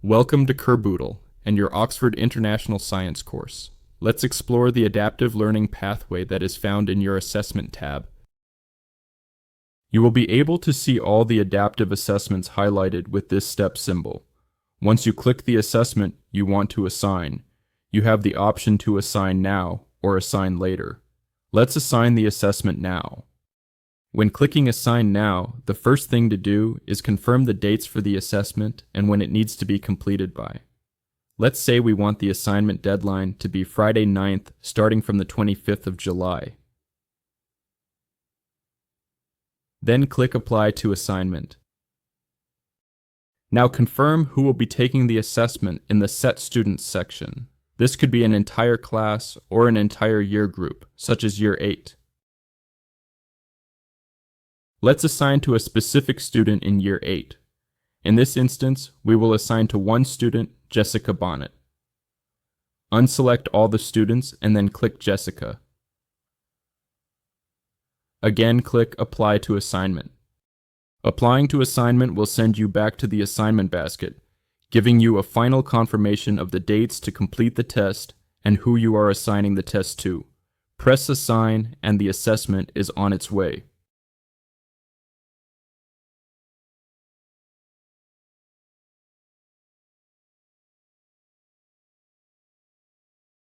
Welcome to Kerboodle and your Oxford International Science course. Let's explore the adaptive learning pathway that is found in your Assessment tab. You will be able to see all the adaptive assessments highlighted with this step symbol. Once you click the assessment you want to assign, you have the option to assign now or assign later. Let's assign the assessment now. When clicking Assign Now, the first thing to do is confirm the dates for the assessment and when it needs to be completed by. Let's say we want the assignment deadline to be Friday 9th, starting from the 25th of July. Then click Apply to Assignment. Now confirm who will be taking the assessment in the Set Students section. This could be an entire class or an entire year group, such as Year 8. Let's assign to a specific student in Year 8. In this instance, we will assign to one student, Jessica Bonnet. Unselect all the students and then click Jessica. Again, click Apply to Assignment. Applying to assignment will send you back to the assignment basket, giving you a final confirmation of the dates to complete the test and who you are assigning the test to. Press Assign and the assessment is on its way.